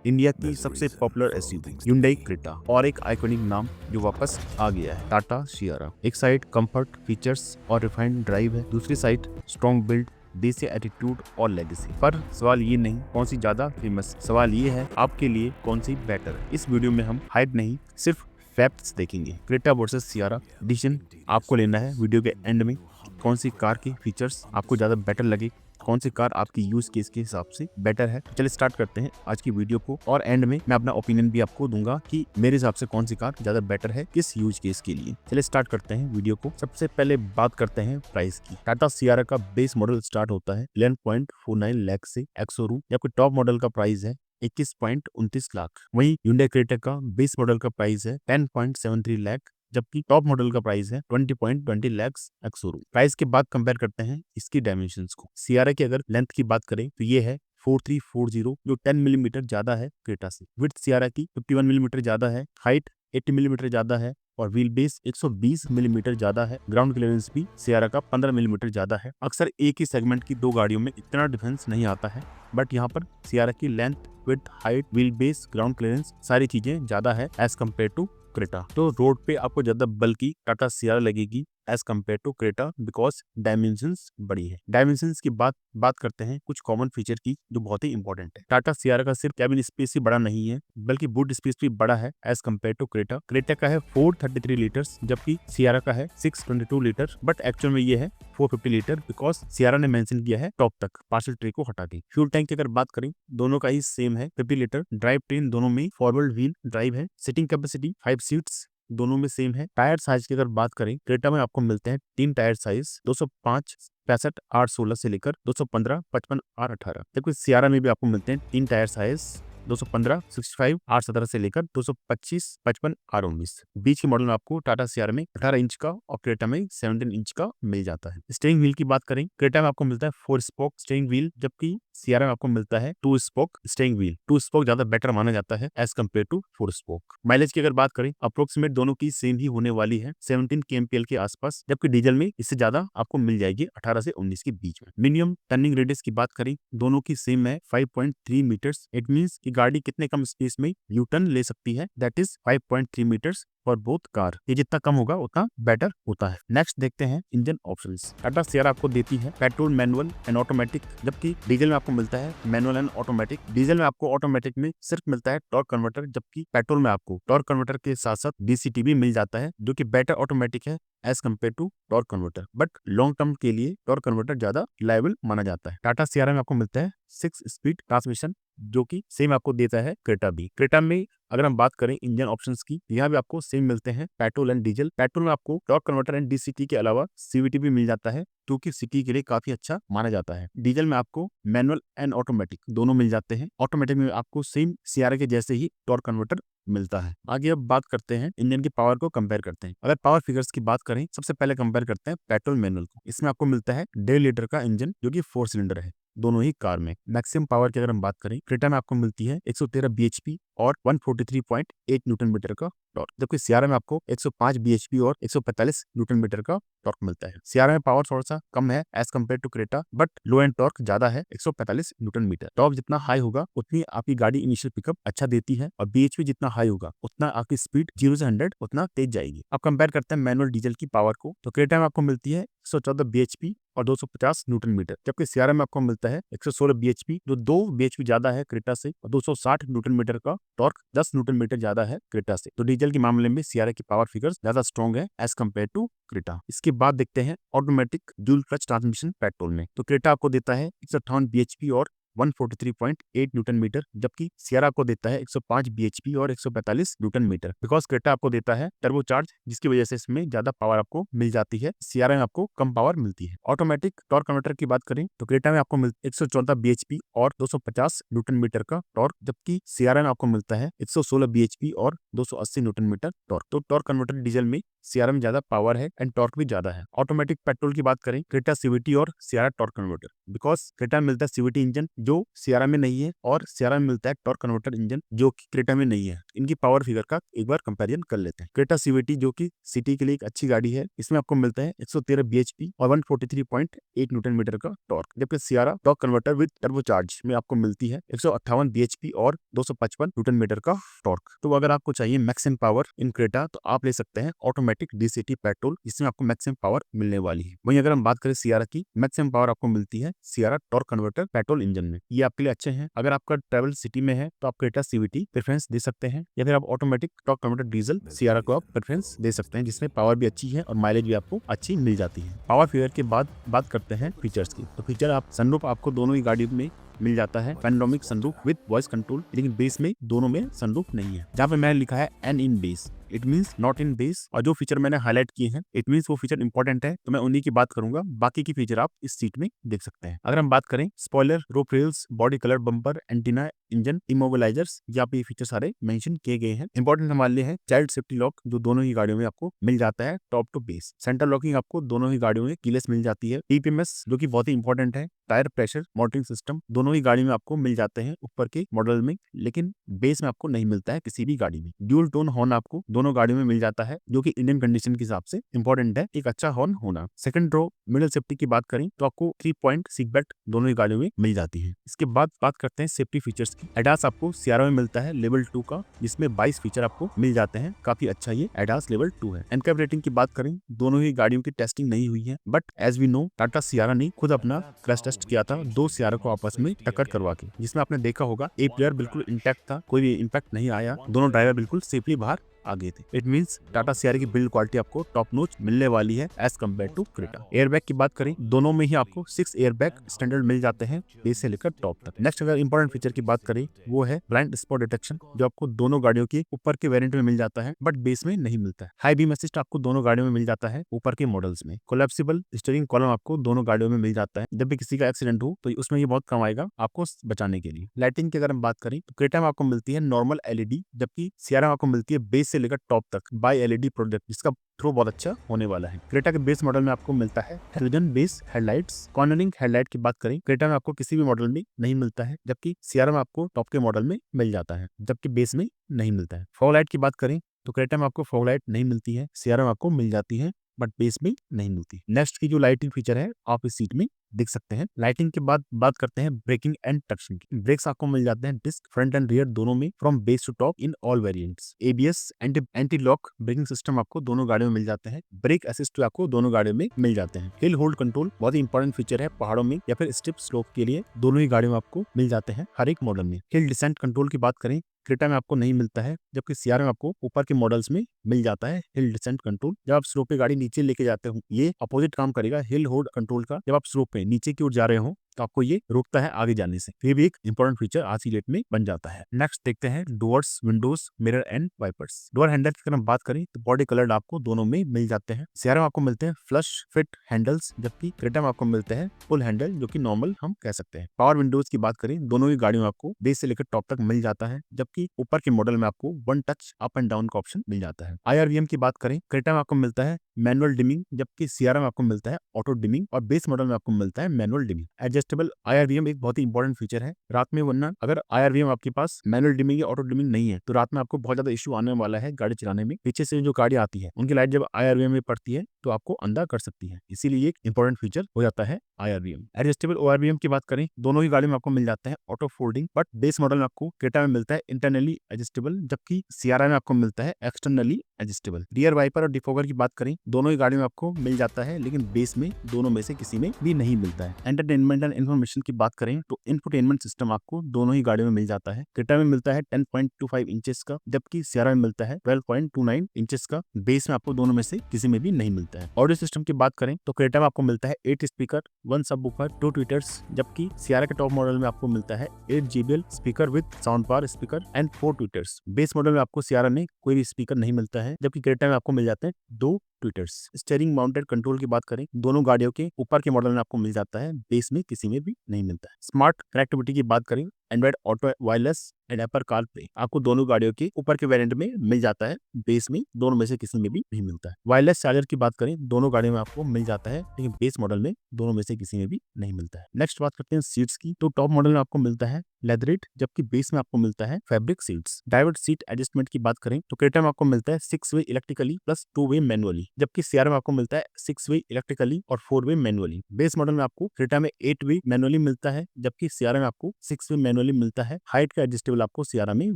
India की सबसे popular SUV Hyundai Creta और एक आइकॉनिक नाम जो वापस आ गया है, टाटा सियारा। एक साइड कंफर्ट, फीचर्स और रिफाइंड ड्राइव है, दूसरी साइड स्ट्रॉन्ग बिल्ड, देसी एटीट्यूड और लेगेसी। पर सवाल ये नहीं कौन सी ज्यादा फेमस, सवाल ये है आपके लिए कौन सी बेटर है। इस वीडियो में हम हाइप नहीं, सिर्फ फैक्ट्स देखेंगे। क्रेटा वर्सेस सियारा डिसीजन आपको लेना है वीडियो के एंड में। कौन सी कार के फीचर्स आपको ज्यादा बेटर लगे, कौन सी कार आपकी यूज केस के हिसाब से बेटर है। चलिए स्टार्ट करते हैं आज की वीडियो को, और एंड में मैं अपना ओपिनियन भी आपको दूंगा कि मेरे हिसाब से कौन सी कार ज्यादा बेटर है किस यूज केस के लिए। चलिए स्टार्ट करते हैं वीडियो को। सबसे पहले बात करते हैं प्राइस की। टाटा सियारा का बेस मॉडल स्टार्ट होता है 11.49 लाख से एक्स-शोरूम, जबकि टॉप मॉडल का प्राइस है 21.29 लाख। वहीं Hyundai क्रेटा का बेस मॉडल का प्राइस है 10.73 लाख, जबकि टॉप मॉडल का प्राइस है 20.20 लाख एक्स-शोरूम। प्राइस के बाद कंपेयर करते हैं इसकी डायमेंशंस को। सियारा की अगर लेंथ की बात करें तो ये है 4340, जो 10 मिलीमीटर ज्यादा है क्रेटा से। विड्थ सियारा की 51 मिलीमीटर ज्यादा है, हाइट 80 मिलीमीटर ज्यादा है और व्हील बेस 120 मिलीमीटर ज्यादा है। ग्राउंड क्लियरेंस भी सियारा का 15 मिलीमीटर ज्यादा है। अक्सर एक ही सेगमेंट की दो गाड़ियों में इतना डिफरेंस नहीं आता है, बट यहाँ पर सियारा की length, width, height, wheel base, ground clearance सारी चीजें ज्यादा है एज कम्पेयर टू क्रेटा। तो रोड पे आपको ज्यादा बल्कि टाटा सियारा लगेगी as compare to Creta, because dimensions बड़ी है। डायमेंशंस की बात करते हैं कुछ कॉमन फीचर की जो बहुत ही इंपॉर्टेंट है। टाटा सियारा का सिर्फ कैबिन स्पेस ही बड़ा नहीं है, बल्कि बूट स्पेस भी बड़ा है as compare to Creta. Creta का है 433 लीटर्स, जबकि सियारा का है 622 लीटर, बट एक्चुअल में ये है 450 लीटर, बिकॉज सियारा ने मेंशन किया है टॉप तक, पार्सल ट्रे को हटा के। फ्यूल टैंक की अगर बात करें, दोनों का ही सेम है 50 लीटर। ड्राइव ट्रेन दोनों में फॉरवर्ड व्हील ड्राइव है। सिटिंग कैपेसिटी 5 सीट्स दोनों में सेम है। टायर साइज की अगर बात करें, क्रेटा में आपको मिलते हैं 3 टायर साइज, 205, 65, 816 से लेकर 215, 55, 818। जबकि सियारा में भी आपको मिलते हैं 3 टायर साइज, 215, 65, 817 से लेकर 225, 55, 819। बीच के मॉडल में आपको टाटा सियारा में 18 इंच का और क्रेटा में 17 इंच का मिल जाता है। स्टीयरिंग व्हील की बात करें, क्रेटा में आपको मिलता है 4 स्पोक स्टीयरिंग व्हील, जबकि सियारा में आपको मिलता है 2 स्पोक स्टीयरिंग व्हील। 2 स्पोक ज्यादा बेटर माना जाता है as compare to 4 spoke. Mileage की अगर बात करें, अप्रोक्सीमेट दोनों की सेम ही होने वाली है 17 kmpl के आसपास, जबकि डीजल में इससे ज्यादा आपको मिल जाएगी 18 से 19 के बीच में। मिनिमम टर्निंग रेडियस की बात करें, दोनों की सेम है 5.3 मीटर्स। इट मींस कि गाड़ी कितने कम स्पेस में यू टर्न ले सकती है, that is 5.3 metres for both car. ये जितना कम होगा उतना बेटर होता है। नेक्स्ट देखते हैं इंजन ऑप्शंस। टाटा सियारा आपको देती है पेट्रोल, मैनुअल एंड ऑटोमेटिक, जबकि डीजल में आपको मिलता है मैनुअल एंड ऑटोमेटिक। डीजल में आपको ऑटोमेटिक में सिर्फ मिलता है टॉर्क कन्वर्टर, जबकि पेट्रोल में आपको टॉर्क कन्वर्टर के साथ साथ डीसीटी भी मिल जाता है, जो कि बेटर ऑटोमेटिक है as compare to torque converter. But long term के लिए टॉर्क कन्वर्टर ज्यादा रिलायबल माना जाता है। टाटा सियारा में आपको मिलता है 6 स्पीड ट्रांसमिशन, जो कि सेम आपको देता है क्रेटा भी। क्रेटा में अगर हम बात करें इंजन ऑप्शंस की, यहाँ भी आपको सेम मिलते हैं पेट्रोल एंड डीजल। पेट्रोल में आपको टॉर्क कन्वर्टर एंड डीसीटी के अलावा सीवीटी भी मिल जाता है, जो कि सिटी के लिए काफी अच्छा माना जाता है। डीजल में आपको मैनुअल एंड ऑटोमेटिक दोनों मिल जाते हैं। ऑटोमेटिक में आपको सेम सियारा के जैसे ही टॉर्क कन्वर्टर मिलता है। आगे अब बात करते हैं इंजन की पावर को कंपेयर करते हैं। अगर पावर फिगर्स की बात करें, सबसे पहले कंपेयर करते हैं पेट्रोल मैनुअल को। इसमें आपको मिलता है 1.5 लीटर का इंजन, जो कि 4 सिलेंडर है दोनों ही कार में। मैक्सिमम पावर की अगर हम बात करें, क्रेटा में आपको मिलती है 113 bhp और 143.8 न्यूटन मीटर का टॉर्क, जबकि सियारा में आपको 105 bhp और 145 न्यूटन मीटर का टॉर्क मिलता है। सियारा में पावर थोड़ा सा कम है as compare to Creta, but low end torque ज्यादा है 145 न्यूटन मीटर। टॉर्क जितना हाई होगा उतनी आपकी गाड़ी इनिशियल पिकअप अच्छा देती है, और bhp जितना हाई होगा उतना आपकी स्पीड 0 से 100 उतना तेज जाएगी। अब कंपेयर करते हैं मैनुअल डीजल की पावर को, तो क्रेटा में आपको मिलती है 114 bhp और 250 न्यूटन मीटर, जबकि सियारा में आपको मिलता है 116 bhp, जो 2 bhp ज्यादा है क्रेटा से, और 260 न्यूटन मीटर का टॉर्क 10 न्यूटन मीटर ज्यादा है क्रेटा से। तो डीजल के मामले में सियारा की पावर फिगर्स ज्यादा स्ट्रॉन्ग है एज कम्पेयर टू क्रेटा। इसके बाद देखते हैं automatic dual clutch transmission petrol में, तो क्रेटा आपको देता है 158 bhp और 143.8 न्यूटन मीटर, जबकि सियारा आपको देता है 105 bhp और 145 न्यूटन मीटर, बिकॉज क्रेटा आपको देता है टर्बोचार्ज, जिसकी वजह से इसमें ज्यादा पावर आपको मिल जाती है, सियारा में आपको कम पावर मिलती है। ऑटोमेटिक टॉर्क कन्वर्टर की बात करें, तो क्रेटा में आपको 114 bhp और 250 न्यूटन मीटर का टॉर्क, जबकि सियारा में आपको मिलता है 116 bhp और 280 न्यूटन मीटर टॉर्क। तो टॉर्क कन्वर्टर डीजल में सियारा में ज्यादा पावर है एंड टॉर्क भी ज्यादा है। ऑटोमेटिक पेट्रोल की बात करें, क्रेटा सीवीटी और Sierra torque converter, because Creta में मिलता है सीवीटी इंजन जो सियारा में नहीं है, और सियारा में मिलता है टॉर्क कन्वर्टर इंजन जो कि क्रेटा में नहीं है। इनकी पावर फिगर का एक बार कंपैरिजन कर लेते हैं। क्रेटा सीवीटी जो कि सिटी के लिए एक अच्छी गाड़ी है, इसमें आपको मिलता है 113 bhp और 143.8 न्यूटन मीटर का टॉर्क, जबकि Sierra torque converter with turbocharge में आपको मिलती है 158 bhp और 255 न्यूटन मीटर का टॉर्क। तो अगर आपको चाहिए मैक्सिमम पावर इन क्रेटा तो आप ले सकते हैं ऑटोमेटिक डीसीटी पेट्रोल, जिसमें आपको मैक्सिमम पावर मिलने वाली है। वहीं अगर हम बात करें सियारा की, मैक्सिमम पावर आपको मिलती है Sierra torque converter petrol engine में। ये आपके लिए अच्छे हैं। अगर आपका ट्रैवल सिटी में है तो आप क्रेटा सीवीटी प्रेफरेंस दे सकते हैं, या फिर आप automatic torque converter diesel Sierra को आप प्रेफरेंस दे सकते हैं, जिसमें पावर भी अच्छी है और माइलेज भी आपको अच्छी मिल जाती है। पावर फिगर के बाद बात करते हैं फीचर्स की। तो फीचर आप सनरूफ आपको दोनों ही गाड़ी में मिल जाता है, panoramic sunroof with voice control, लेकिन बेस में दोनों में सनरूफ नहीं है। जहाँ पे मैंने लिखा है N in base, it means not in base, और जो फीचर मैंने हाईलाइट किए हैं इट मींस वो फीचर इंपॉर्टेंट है, तो मैं उन्हीं की बात करूंगा। बाकी की फीचर आप इस सीट में देख सकते हैं। अगर हम बात करें spoiler, roof rails, body colour, bumper, antenna, engine, immobilisers, यहाँ पे ये फीचर सारे मेंशन किए गए हैं। इंपॉर्टेंट हमारे लिए है चाइल्ड सेफ्टी लॉक, जो दोनों ही गाड़ियों में आपको मिल जाता है top to base. Centre locking आपको दोनों ही गाड़ियों में कीलेस मिल जाती है। टीपीएमएस जो कि बहुत ही इंपॉर्टेंट है, टायर प्रेशर मॉनिटरिंग सिस्टम, दोनों ही गाड़ी में आपको मिल जाते हैं ऊपर के मॉडल में, लेकिन बेस में आपको नहीं मिलता है किसी भी गाड़ी में। ड्यूल टोन हॉर्न आपको दोनों गाड़ियों में मिल जाता है, जो कि इंडियन कंडीशन के हिसाब से इंपॉर्टेंट है, एक अच्छा हॉर्न होना। सेकंड रो मिडल सेफ्टी की बात करें तो आपको 3 पॉइंट सीट बेल्ट दोनों ही गाड़ियों में मिल जाती है। इसके बाद बात करते हैं सेफ्टी फीचर्स की। एडास आपको सियारा में मिलता है लेवल 2 का, जिसमें 22 फीचर आपको मिल जाते हैं, काफी अच्छा ये एडास लेवल 2 है। एनकैप रेटिंग की बात करें, दोनों ही गाड़ियों की टेस्टिंग नहीं हुई है, but as we know Tata Sierra ने खुद अपना क्रैश टेस्ट किया था दो सियारा को आपस में टक्कर करवा के, जिसमें आपने देखा होगा ए प्लेयर बिल्कुल इंटैक्ट था, कोई भी इंपैक्ट नहीं आया, दोनों ड्राइवर बिल्कुल सेफली बाहर आ गए थे। इट मींस टाटा सियारा की बिल्ड क्वालिटी आपको टॉप नॉच मिलने वाली है as compare to Creta. Airbag की बात करें, दोनों में ही आपको 6 एयरबैग स्टैंडर्ड मिल जाते हैं बेस से लेकर टॉप तक। नेक्स्ट अगर इंपॉर्टेंट फीचर की बात करें वो है ब्लाइंड स्पॉट डिटेक्शन, जो आपको दोनों गाड़ियों के ऊपर के वेरिएंट में मिल जाता है, बट बेस में नहीं मिलता है। हाई बीम असिस्ट आपको दोनों गाड़ियों में मिल जाता है ऊपर के मॉडल्स में। कोलैप्सिबल स्टीयरिंग कॉलम आपको दोनों गाड़ियों में मिल जाता है, जब भी किसी का एक्सीडेंट हो तो उसमें ये बहुत कम आएगा आपको बचाने के लिए। लाइटिंग की अगर हम बात करें तो क्रेटा में आपको मिलती है नॉर्मल एलईडी, जबकि सियारा में आपको मिलती है बेस से लेकर टॉप तक बाय एलईडी प्रोडक्ट, जिसका थ्रो बहुत अच्छा होने वाला है। क्रेटा के बेस मॉडल में आपको मिलता है halogen base headlights. Cornering headlight की बात करें, क्रेटा में आपको किसी भी मॉडल में नहीं मिलता है, जबकि सियारा में आपको टॉप के मॉडल में मिल जाता है, जबकि बेस में नहीं मिलता है। फॉग लाइट की बात करें तो क्रेटा में आपको फॉग लाइट नहीं मिलती है, सियारा में आपको मिल जाती है, बट बेस में नहीं मिलती। नेक्स्ट की जो लाइटिंग फीचर है आप इस सीट में देख सकते हैं। लाइटिंग के बाद बात करते हैं ब्रेकिंग एंड ट्रैक्शन की। ब्रेक्स आपको मिल जाते हैं डिस्क फ्रंट एंड रियर दोनों में, from base to top in all variants. ABS anti lock braking system आपको दोनों गाड़ियों में मिल जाते हैं। ब्रेक असिस्ट आपको दोनों गाड़ियों में मिल जाते हैं। हिल होल्ड कंट्रोल बहुत ही इंपॉर्टेंट फीचर है पहाड़ों में या फिर स्टिप स्लोप के लिए, दोनों ही गाड़ियों में आपको मिल जाते हैं हर एक मॉडल में। हिल डिसेंट कंट्रोल की बात करें, क्रेटा में आपको नहीं मिलता है, जबकि सियारा में आपको ऊपर के मॉडल्स में मिल जाता है हिल डिसेंट कंट्रोल। जब आप स्लोप पे गाड़ी नीचे लेके जाते हो, ये अपोजिट काम करेगा हिल होल्ड कंट्रोल का। जब आप स्लोप पे नीचे की ओर जा रहे हो तो आपको ये रोकता है आगे जाने से, ये भी एक इंपॉर्टेंट फीचर आज की डेट में बन जाता है। नेक्स्ट देखते हैं doors, windows, mirror and wipers. Door handle की अगर हम बात करें तो बॉडी कलर आपको दोनों में मिल जाते हैं। सियारा में आपको मिलते हैं फ्लश फिट हैंडल्स, जबकि क्रेटा में आपको मिलते हैं फुल हैंडल, जो कि नॉर्मल हम कह सकते हैं। पावर विंडोज की बात करें, दोनों ही गाड़ियों में आपको बेस से लेकर टॉप तक मिल जाता है, जबकि ऊपर के मॉडल में आपको one touch up and down का ऑप्शन मिल जाता है। IRVM की बात करें, क्रेटा में आपको मिलता है मैनुअल डिमिंग, जबकि सियारा में आपको मिलता है ऑटो डिमिंग, और बेस मॉडल में आपको मिलता है मैनुअल डिमिंग। एडजस्टेबल IRVM एक बहुत ही इंपॉर्टेंट फीचर है रात में, वरना अगर IRVM आपके पास मैनुअल डिमिंग या ऑटो डिमिंग नहीं है तो रात में आपको बहुत ज्यादा इश्यू आने वाला है गाड़ी चलाने में। पीछे से जो गाड़ी आती है उनकी लाइट जब IRVM में पड़ती है तो आपको अंधा कर सकती है, इसीलिए एक इंपॉर्टेंट फीचर हो जाता है IRVM। एडजस्टेबल ORVM की बात करें, दोनों ही गाड़ी में आपको मिल जाता है auto folding, but base model में आपको क्रेटा में मिलता है इंटरनली एडजस्टेबल, जबकि सियारा में आपको मिलता है एक्सटर्नली एडजस्टेबल। रियर वाइपर और डिफोगर की बात करें, दोनों ही गाड़ियों में आपको मिल जाता है, लेकिन बेस में दोनों में से किसी में भी नहीं मिलता है। एंटरटेनमेंट एंड इन्फॉर्मेशन की बात करें तो इंफोटेनमेंट सिस्टम आपको दोनों ही गाड़ियों में मिल जाता है। क्रेटा में मिलता है 10.25 इंचेस का, जबकि सियारा में मिलता है 12.29 इंचेस का। बेस में आपको दोनों में से किसी में भी नहीं मिलता है। ऑडियो सिस्टम की बात करें तो क्रेटा में आपको मिलता है 8 स्पीकर, 1 सबवूफर, 2 ट्विटर्स, जबकि सियारा के टॉप मॉडल में आपको मिलता है 8 JBL speaker with sound bar speaker and 4 tweeters. Base model में आपको सियारा में कोई भी स्पीकर नहीं मिलता है, जबकि क्रेटा में आपको मिल जाते हैं 2 ट्विटर्स। स्टीयरिंग माउंटेड कंट्रोल की बात करें, दोनों गाड़ियों के ऊपर के मॉडल में आपको मिल जाता है, बेस में किसी में भी नहीं मिलता है। स्मार्ट कनेक्टिविटी की बात करें Android auto wireless and Apple CarPlay आपको दोनों गाड़ियों के ऊपर के वेरिएंट में मिल जाता है, बेस में दोनों में से किसी में भी नहीं मिलता है। वायरलेस चार्जर की बात करें दोनों गाड़ियों में आपको मिल जाता है, लेकिन बेस मॉडल में दोनों में से किसी में भी नहीं मिलता है। नेक्स्ट बात करते हैं सीट्स की, तो टॉप मॉडल में आपको मिलता है लेदरेट, जबकि बेस में आपको मिलता है fabric seats. Driver seat adjustment की बात करें तो क्रेटा में आपको मिलता है 6 वे इलेक्ट्रिकली प्लस 2 वे मैनुअली, जबकि सीआर में आपको मिलता है 6 वे इलेक्ट्रिकली और 4 वे मैनुअली। बेस मॉडल में आपको क्रेटा में 8 वे मैनुअली मिलता है, जबकि सीआर में आपको 6 वे मैनुअली मिलता है। हाइट का एडजस्टेबल आपको सीआर में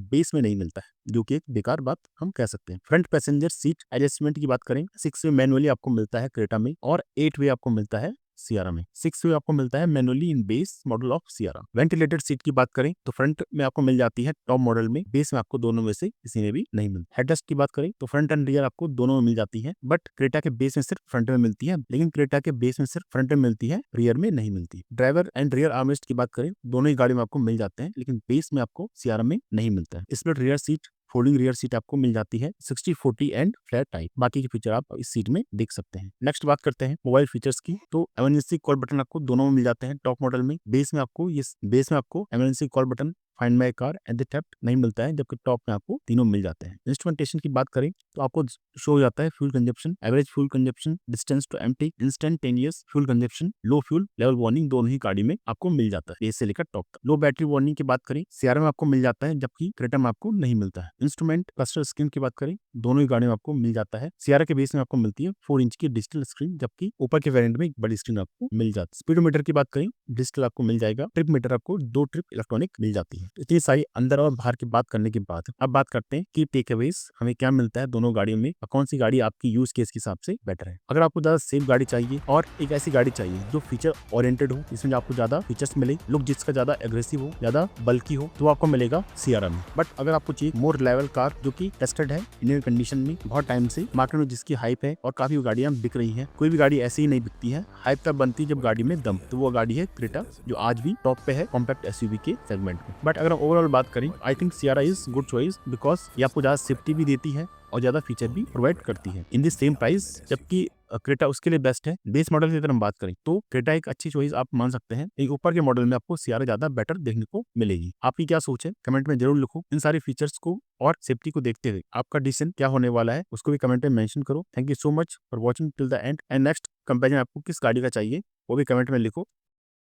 बेस में नहीं मिलता है, जो कि एक बेकार बात हम कह सकते हैं। फ्रंट पैसेंजर सीट एडजस्टमेंट की बात करें 6 वे मैनुअली आपको मिलता है क्रेटा में और 8 वे आपको मिलता है सियारा में। 6 वे आपको मिलता है manually in base model of Sierra. Ventilated seat की बात करें तो फ्रंट में आपको मिल जाती है टॉप मॉडल में, बेस में आपको दोनों में से किसी में भी नहीं मिलती। हेडरेस्ट की बात करें तो फ्रंट एंड रियर आपको दोनों में मिल जाती है, बट क्रेटा के बेस में सिर्फ फ्रंट में मिलती है, लेकिन क्रेटा के बेस में सिर्फ फ्रंट में मिलती है, रियर में नहीं मिलती। ड्राइवर एंड रियर आर्मरेस्ट की बात करें दोनों ही गाड़ी में आपको मिल जाते हैं, लेकिन बेस में आपको सियारा में नहीं मिलता है। Split rear seat, folding rear seat आपको मिल जाती है 60/40 एंड फ्लैट टाइप। बाकी के फीचर आप इस सीट में देख सकते हैं। नेक्स्ट बात करते हैं मोबाइल फीचर्स की, तो इमरजेंसी कॉल बटन आपको दोनों में मिल जाते हैं टॉप मॉडल में। बेस में आपको emergency call button, find my car and the theft नहीं मिलता है, जबकि टॉप में आपको तीनों मिल जाते हैं। इंस्ट्रूमेंटेशन की बात करें तो आपको शो हो जाता है fuel consumption, average fuel consumption, distance to empty, instantaneous fuel consumption, low fuel level warning, दोनों ही गाड़ी में आपको मिल जाता है बेस से लेकर टॉप तक। लो बैटरी वार्निंग की बात करें सीआर में आपको मिल जाता है, जबकि क्रेटा में आपको नहीं मिलता है। इंस्ट्रूमेंट क्लस्टर स्क्रीन की बात करें दोनों ही गाड़ियों में आपको मिल जाता है। सीआर के बेस में आपको मिलती है 4 इंच की डिजिटल स्क्रीन, जबकि ऊपर के वेरिएंट में एक बड़ी स्क्रीन आपको मिल जाती है। स्पीडोमीटर की बात करें डिजिटल आपको मिल जाएगा, ट्रिप मीटर आपको 2 ट्रिप इलेक्ट्रॉनिक मिल जाती है। इतनी सारी अंदर और बाहर की बात करने के बाद अब बात करते हैं कि टेक अवेज हमें क्या मिलता है दोनों गाड़ियों में और कौन सी गाड़ी आपकी यूज केस के हिसाब से बेटर है। अगर आपको ज्यादा सेफ गाड़ी चाहिए और एक ऐसी गाड़ी चाहिए जो फीचर ओरिएंटेड हो, इसमें आपको ज्यादा फीचर्स मिले, लुक जिसका ज्यादा एग्रेसिव हो, ज्यादा बल्कि हो, तो आपको मिलेगा सियारा में। बट अगर आपको चाहिए मोर रिलायबल कार जो कि टेस्टेड है इंडियन कंडीशन में बहुत टाइम से मार्केट में, जिसकी हाइप है और काफी गाड़ियां बिक रही है, कोई भी गाड़ी ऐसी ही नहीं बिकती है, हाइप तब बनती है जब गाड़ी में दम, तो वो गाड़ी है क्रेटा, जो आज भी टॉप पे है कॉम्पैक्ट एसयूवी के सेगमेंट में। बट अगर ओवरऑल बात करें I think Sierra is good choice, because ये आपको ज्यादा सेफ्टी भी देती है और ज्यादा फीचर भी प्रोवाइड करती है इन द सेम प्राइस, जबकि क्रेटा उसके लिए बेस्ट है। बेस मॉडल की अगर हम बात करें तो क्रेटा एक अच्छी चॉइस आप मान सकते हैं, एक ऊपर के मॉडल में आपको सियारा ज्यादा बेटर देखने को मिलेगी। आपकी क्या सोच है कमेंट में जरूर लिखो। इन सारे फीचर्स को और सेफ्टी को देखते हुए आपका डिसीजन क्या होने वाला है उसको भी कमेंट में मेंशन करो। Thank you so much for watching till the end. Next comparison आपको किस गाड़ी का चाहिए वो भी कमेंट में लिखो।